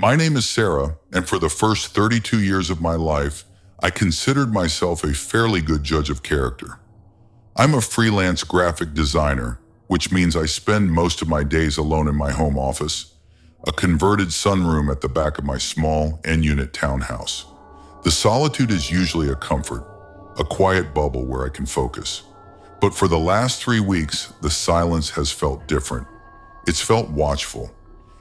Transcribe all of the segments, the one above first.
My name is Sarah, and for the first 32 years of my life, I considered myself a fairly good judge of character. I'm a freelance graphic designer, which means I spend most of my days alone in my home office, a converted sunroom at the back of my small N-unit townhouse. The solitude is usually a comfort, a quiet bubble where I can focus. But for the last 3 weeks, the silence has felt different. It's felt watchful.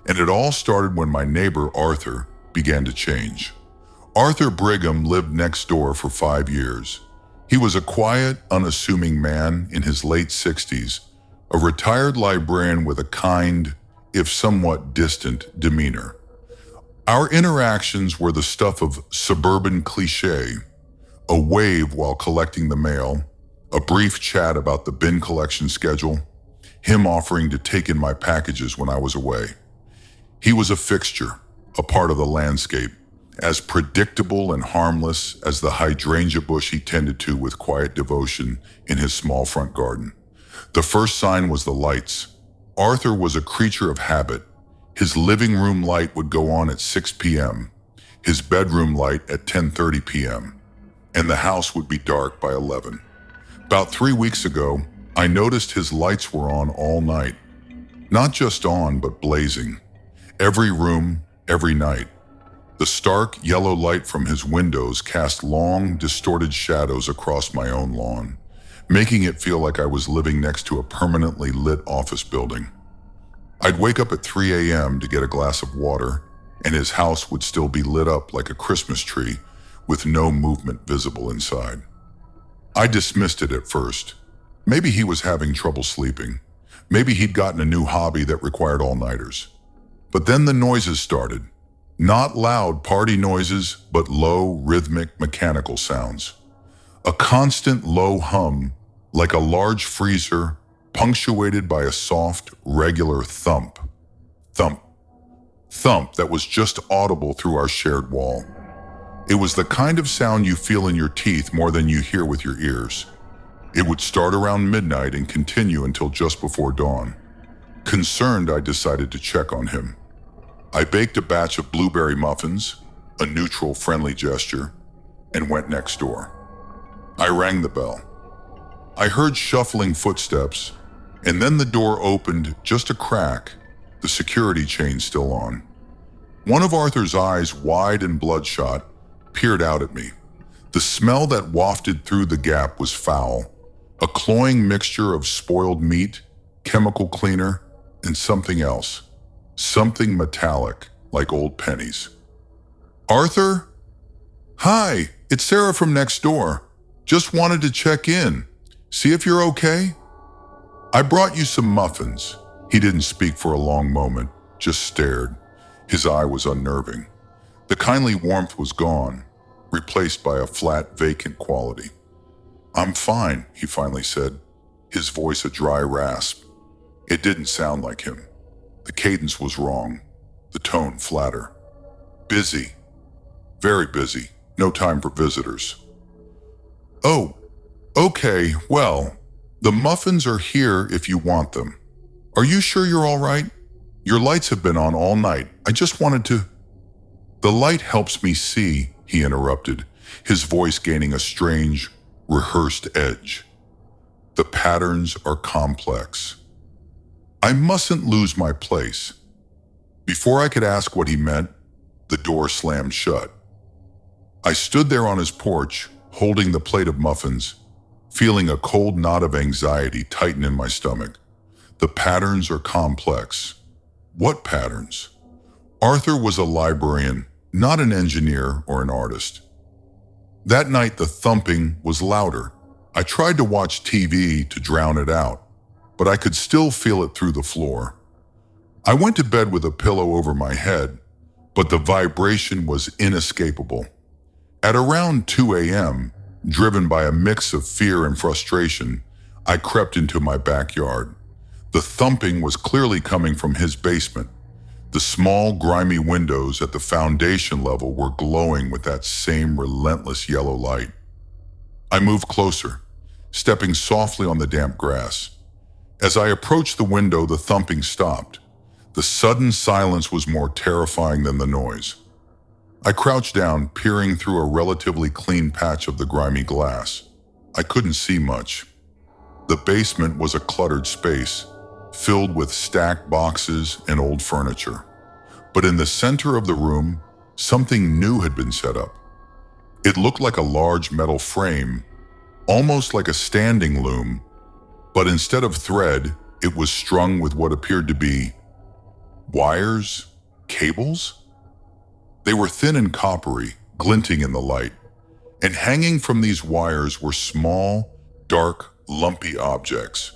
And it all started when my neighbor, Arthur, began to change. Arthur Brigham lived next door for 5 years. He was a quiet, unassuming man in his late 60s, a retired librarian with a kind, if somewhat distant, demeanor. Our interactions were the stuff of suburban cliché, a wave while collecting the mail, a brief chat about the bin collection schedule, him offering to take in my packages when I was away. He was a fixture, a part of the landscape, as predictable and harmless as the hydrangea bush he tended to with quiet devotion in his small front garden. The first sign was the lights. Arthur was a creature of habit. His living room light would go on at 6 p.m., his bedroom light at 10:30 p.m., and the house would be dark by 11. About 3 weeks ago, I noticed his lights were on all night. Not just on, but blazing. Every room, every night. The stark yellow light from his windows cast long, distorted shadows across my own lawn, making it feel like I was living next to a permanently lit office building. I'd wake up at 3 a.m. to get a glass of water, and his house would still be lit up like a Christmas tree, with no movement visible inside. I dismissed it at first. Maybe he was having trouble sleeping. Maybe he'd gotten a new hobby that required all-nighters. But then the noises started. Not loud party noises, but low, rhythmic, mechanical sounds. A constant low hum, like a large freezer, punctuated by a soft, regular thump. Thump. Thump that was just audible through our shared wall. It was the kind of sound you feel in your teeth more than you hear with your ears. It would start around midnight and continue until just before dawn. Concerned, I decided to check on him. I baked a batch of blueberry muffins, a neutral, friendly gesture, and went next door. I rang the bell. I heard shuffling footsteps, and then the door opened just a crack, the security chain still on. One of Arthur's eyes, wide and bloodshot, peered out at me. The smell that wafted through the gap was foul, a cloying mixture of spoiled meat, chemical cleaner, and something else. Something metallic, like old pennies. Arthur? Hi, it's Sarah from next door. Just wanted to check in. See if you're okay? I brought you some muffins. He didn't speak for a long moment, just stared. His eye was unnerving. The kindly warmth was gone, replaced by a flat, vacant quality. I'm fine, he finally said, his voice a dry rasp. It didn't sound like him. The cadence was wrong, the tone flatter. Busy. Very busy. No time for visitors. Oh, okay, well, the muffins are here if you want them. Are you sure you're all right? Your lights have been on all night. I just wanted to... The light helps me see, he interrupted, his voice gaining a strange, rehearsed edge. The patterns are complex. I mustn't lose my place. Before I could ask what he meant, the door slammed shut. I stood there on his porch, holding the plate of muffins, feeling a cold knot of anxiety tighten in my stomach. The patterns are complex. What patterns? Arthur was a librarian, not an engineer or an artist. That night, the thumping was louder. I tried to watch TV to drown it out, but I could still feel it through the floor. I went to bed with a pillow over my head, but the vibration was inescapable. At around 2 a.m., driven by a mix of fear and frustration, I crept into my backyard. The thumping was clearly coming from his basement. The small, grimy windows at the foundation level were glowing with that same relentless yellow light. I moved closer, stepping softly on the damp grass. As I approached the window, the thumping stopped. The sudden silence was more terrifying than the noise. I crouched down, peering through a relatively clean patch of the grimy glass. I couldn't see much. The basement was a cluttered space, filled with stacked boxes and old furniture. But in the center of the room, something new had been set up. It looked like a large metal frame, almost like a standing loom, but instead of thread, it was strung with what appeared to be wires, cables. They were thin and coppery, glinting in the light, and hanging from these wires were small, dark, lumpy objects.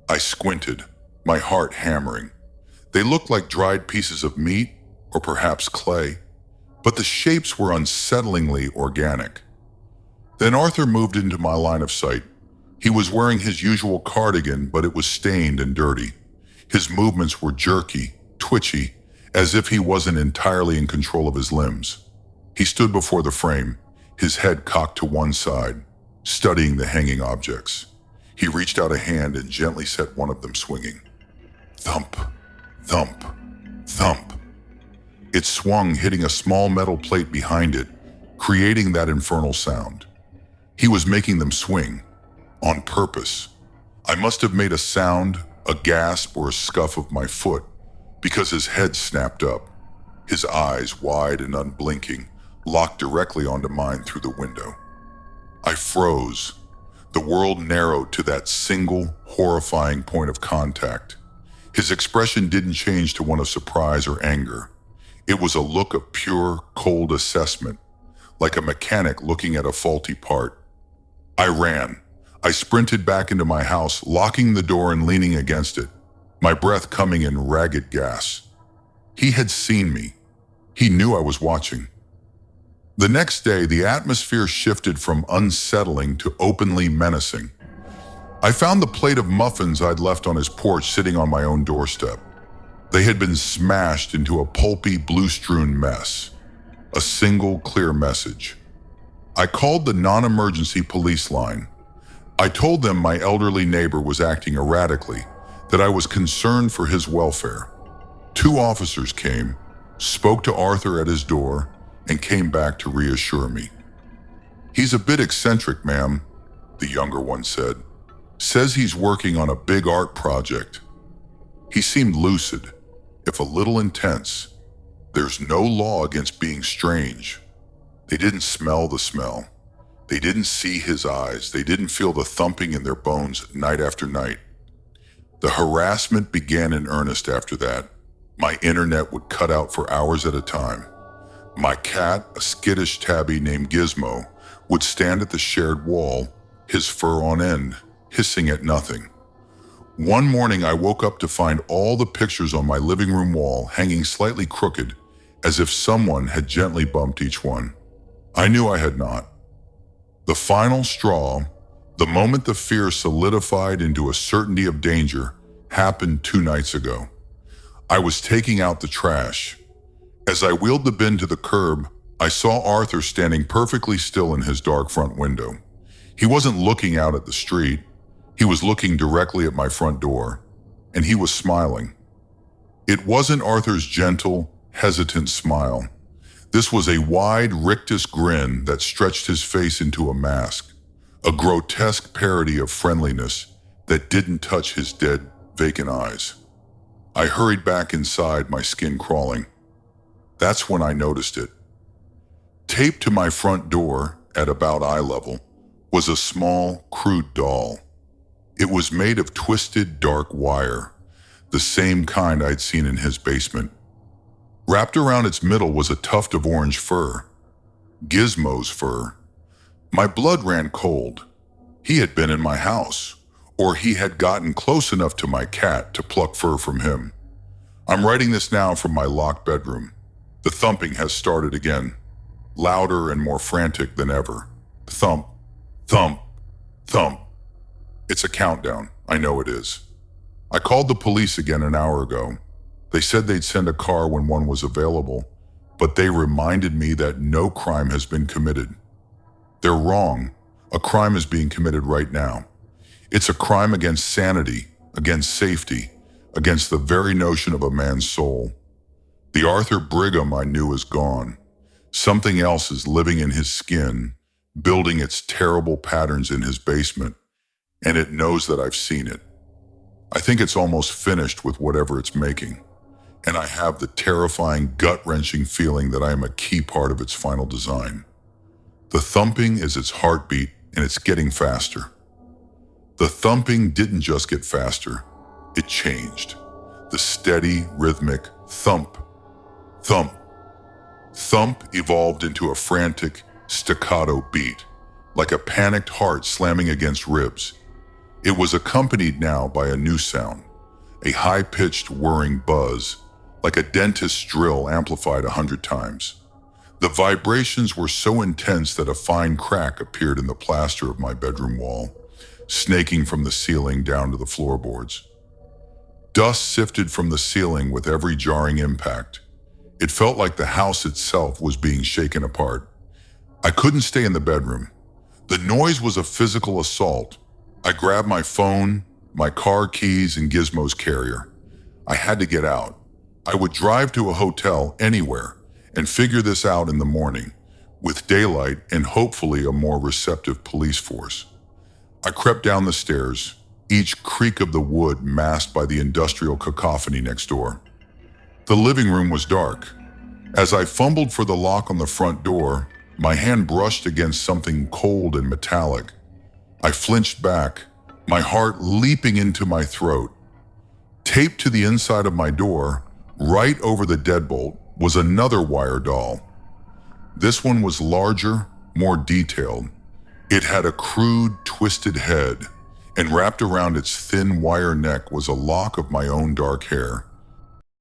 I squinted, my heart hammering. They looked like dried pieces of meat, or perhaps clay, but the shapes were unsettlingly organic. Then Arthur moved into my line of sight. He was wearing his usual cardigan, but it was stained and dirty. His movements were jerky, twitchy, as if he wasn't entirely in control of his limbs. He stood before the frame, his head cocked to one side, studying the hanging objects. He reached out a hand and gently set one of them swinging. Thump, thump, thump. It swung, hitting a small metal plate behind it, creating that infernal sound. He was making them swing, on purpose. I must have made a sound, a gasp or a scuff of my foot, because his head snapped up. His eyes, wide and unblinking, locked directly onto mine through the window. I froze. The world narrowed to that single, horrifying point of contact. His expression didn't change to one of surprise or anger. It was a look of pure, cold assessment, like a mechanic looking at a faulty part. I ran. I sprinted back into my house, locking the door and leaning against it, my breath coming in ragged gasps. He had seen me. He knew I was watching. The next day, the atmosphere shifted from unsettling to openly menacing. I found the plate of muffins I'd left on his porch sitting on my own doorstep. They had been smashed into a pulpy, blue-strewn mess. A single clear message. I called the non-emergency police line. I told them my elderly neighbor was acting erratically, that I was concerned for his welfare. 2 officers came, spoke to Arthur at his door, and came back to reassure me. "He's a bit eccentric, ma'am," the younger one said. "Says he's working on a big art project." He seemed lucid, if a little intense. There's no law against being strange. They didn't smell the smell. They didn't see his eyes. They didn't feel the thumping in their bones night after night. The harassment began in earnest after that. My internet would cut out for hours at a time. My cat, a skittish tabby named Gizmo, would stand at the shared wall, his fur on end, hissing at nothing. One morning I woke up to find all the pictures on my living room wall hanging slightly crooked, as if someone had gently bumped each one. I knew I had not. The final straw, the moment the fear solidified into a certainty of danger, happened 2 nights ago. I was taking out the trash. As I wheeled the bin to the curb, I saw Arthur standing perfectly still in his dark front window. He wasn't looking out at the street. He was looking directly at my front door, and he was smiling. It wasn't Arthur's gentle, hesitant smile. This was a wide, rictus grin that stretched his face into a mask, a grotesque parody of friendliness that didn't touch his dead, vacant eyes. I hurried back inside, my skin crawling. That's when I noticed it. Taped to my front door, at about eye level, was a small, crude doll. It was made of twisted, dark wire, the same kind I'd seen in his basement. Wrapped around its middle was a tuft of orange fur. Gizmo's fur. My blood ran cold. He had been in my house, or he had gotten close enough to my cat to pluck fur from him. I'm writing this now from my locked bedroom. The thumping has started again, louder and more frantic than ever. Thump, thump, thump. It's a countdown. I know it is. I called the police again an hour ago. They said they'd send a car when one was available, but they reminded me that no crime has been committed. They're wrong. A crime is being committed right now. It's a crime against sanity, against safety, against the very notion of a man's soul. The Arthur Brigham I knew is gone. Something else is living in his skin, building its terrible patterns in his basement, and it knows that I've seen it. I think it's almost finished with whatever it's making, and I have the terrifying, gut-wrenching feeling that I am a key part of its final design. The thumping is its heartbeat, and it's getting faster. The thumping didn't just get faster, it changed. The steady, rhythmic thump, thump, thump evolved into a frantic, staccato beat, like a panicked heart slamming against ribs. It was accompanied now by a new sound, a high-pitched whirring buzz, like a dentist's drill amplified 100 times. The vibrations were so intense that a fine crack appeared in the plaster of my bedroom wall, snaking from the ceiling down to the floorboards. Dust sifted from the ceiling with every jarring impact. It felt like the house itself was being shaken apart. I couldn't stay in the bedroom. The noise was a physical assault. I grabbed my phone, my car keys, and Gizmo's carrier. I had to get out. I would drive to a hotel anywhere and figure this out in the morning, with daylight and hopefully a more receptive police force. I crept down the stairs, each creak of the wood masked by the industrial cacophony next door. The living room was dark. As I fumbled for the lock on the front door, my hand brushed against something cold and metallic. I flinched back, my heart leaping into my throat. Taped to the inside of my door, right over the deadbolt, was another wire doll. This one was larger, more detailed. It had a crude, twisted head, and wrapped around its thin wire neck was a lock of my own dark hair.